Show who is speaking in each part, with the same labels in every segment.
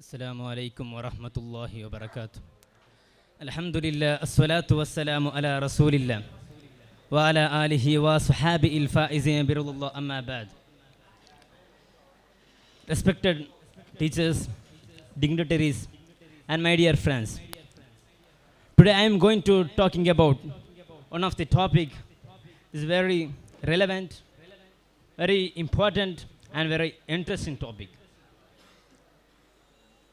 Speaker 1: السلام عليكم ورحمة الله وبركاته. الحمد لله الصلاة والسلام على رسول الله وعلى آله وصحابه الفائزين برضا الله أما بعد. Respected teachers, dignitaries and my dear friends. Today I am going to talking about one of the topic is very relevant, very important and very interesting topic.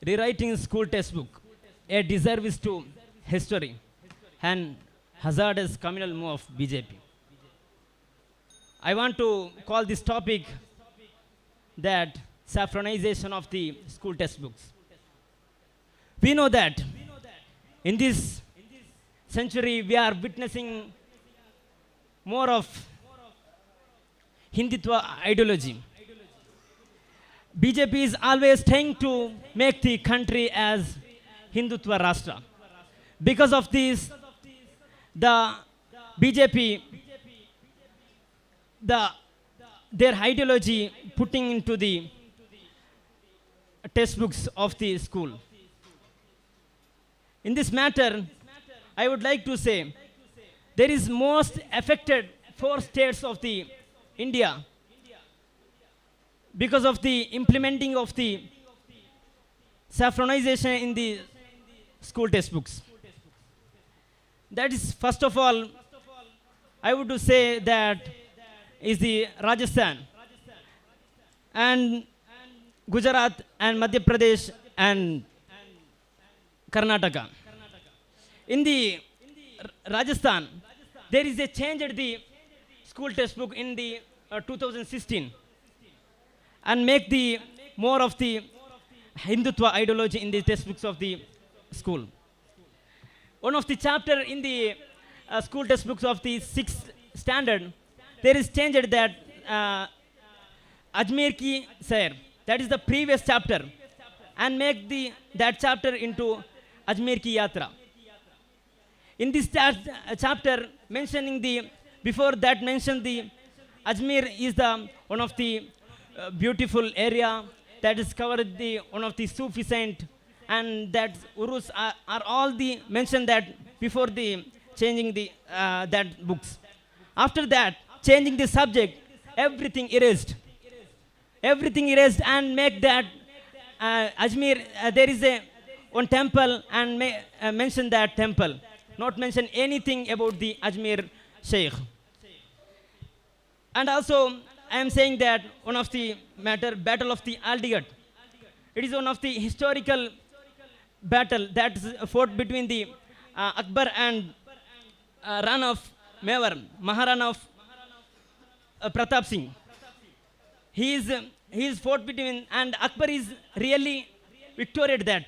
Speaker 1: Rewriting school textbook, a disservice to history and hazardous communal move of BJP. I want to call this topic that saffronization of the school textbooks. We know that in this century we are witnessing more of Hindutva ideology. BJP is always trying to make the country as Hindutva Rashtra. Because of this, the BJP, their ideology putting into the textbooks of the school. In this matter, I would like to say, there is most affected 4 states of the India because of the implementing of the saffronization in the school textbooks. That is, first of all, I would say that is the Rajasthan and Gujarat and Madhya Pradesh and Karnataka. In the Rajasthan, there is a change at the school textbook in the 2016 and make the more of the Hindutva ideology in the textbooks of the school. One of the chapter in the school textbooks of the 6th standard, there is changed that Ajmer ki Sair, that is the previous chapter, and make that chapter into Ajmer ki Yatra. In this chapter, mentioning the before that mentioned the Ajmer is the one of the beautiful area that is covered the one of the Sufi saint, and that Urus are all the mentioned that before the changing the that books. After that, changing the subject, everything erased and make that Ajmer there is a one temple and mention that temple, not mention anything about the Ajmer Sheikh. And also I am saying that one of the matter, Battle of the Aldigat. It is one of the historical battle that is fought between the Akbar and Rana of Mewar, Maharana of Pratap Singh. He is fought between, and Akbar is really victorious that.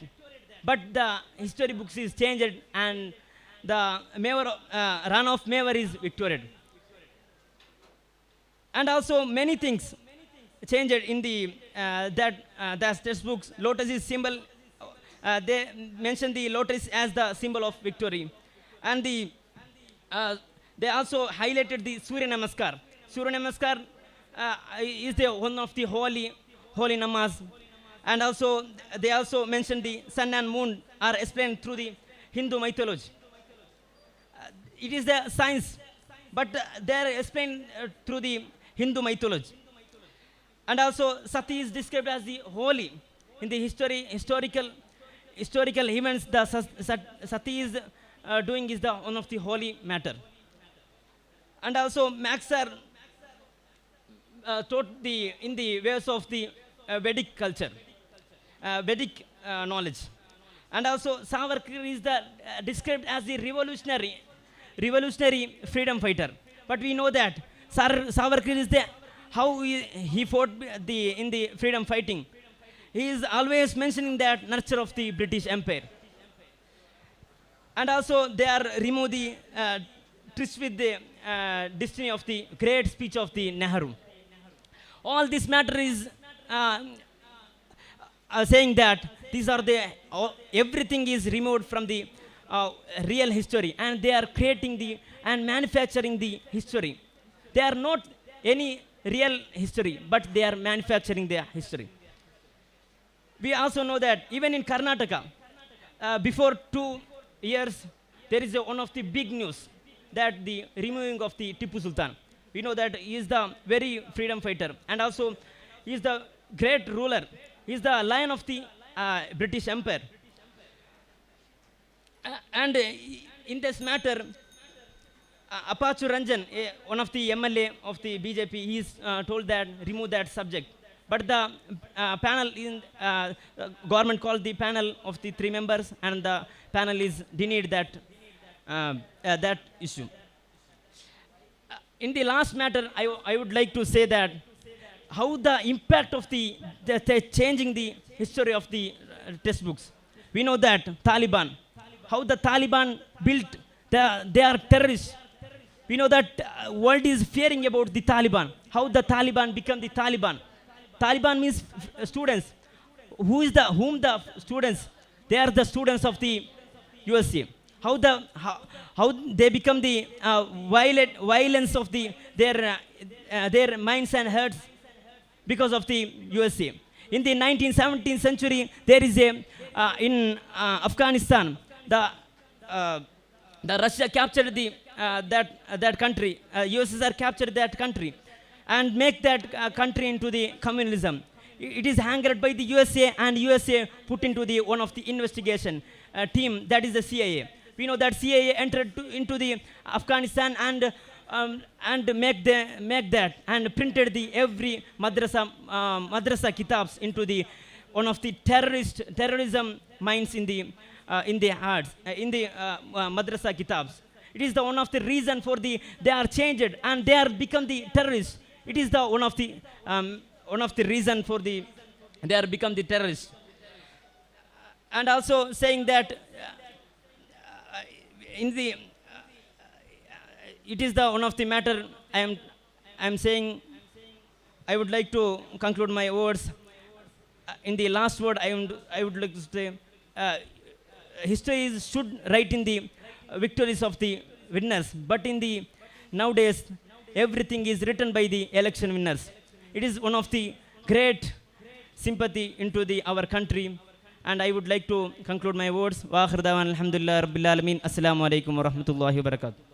Speaker 1: But the history books is changed and the Mewar, Rana of Mewar is victorious. And also many things changed in the that textbooks. Lotus is symbol. They mention the lotus as the symbol of victory, and they also highlighted the Surya Namaskar. Surya Namaskar is the one of the holy namaz, and also they also mentioned the sun and moon are explained through the Hindu mythology. It is the science, but they are explained through the Hindu mythology. And also Sati is described as the holy in the historical events. The Sati is doing is the one of the holy matter. And also Max are taught in the ways of the Vedic culture, Vedic knowledge. And also Savarkar is the described as the revolutionary freedom fighter. But we know that Savarkar is the how he fought in the freedom fighting. He is always mentioning that nurture of the British Empire. And also they are remove the twist with the destiny of the great speech of the Nehru. All this matter is saying that these are the everything is removed from the real history, and they are creating the and manufacturing the history. They are not any real history, but they are manufacturing their history. We also know that even in Karnataka, before 2 years, there is one of the big news that the removing of the Tipu Sultan. We know that he is the very freedom fighter, and also he is the great ruler. He is the lion of the British Empire. And in this matter, Apachu Ranjan, one of the MLA of the BJP, he is told that remove that subject. But the panel in government called the panel of the 3 members, and the panel is denied that that issue. In the last matter, I would like to say that how the impact of the changing the history of the textbooks. We know that Taliban, how the Taliban built, they are terrorists. We know that world is fearing about the Taliban. How the Taliban become the Taliban. Taliban means students. Whom the students? They are the students of the USA. How they become the violence of their minds and hearts because of the USA. In the 19th century, there is a in Afghanistan, the Russia captured that country. USSR captured that country and make that country into the communism. It is angered by the USA, and USA put into the one of the investigation team, that is the CIA. We know that CIA entered into the Afghanistan and make that and printed the every madrasa kitabs into the one of the terrorism minds in the hearts in the madrasa kitabs. It is the one of the reason for they are changed and they are become the terrorists. It is the one of the reason for they are become the terrorists. And also saying that in the it is the one of the matter I am saying. I would like to conclude my words. In the last word, I would like to say, history should write in the victories of the winners, but in the nowadays everything is written by the election winners. It is one of the great sympathy into our country, and I would like to conclude my words. Wa akhir da'wana alhamdulillah rabbil alamin. Assalamu alaikum wa rahmatullahi wa barakatuh.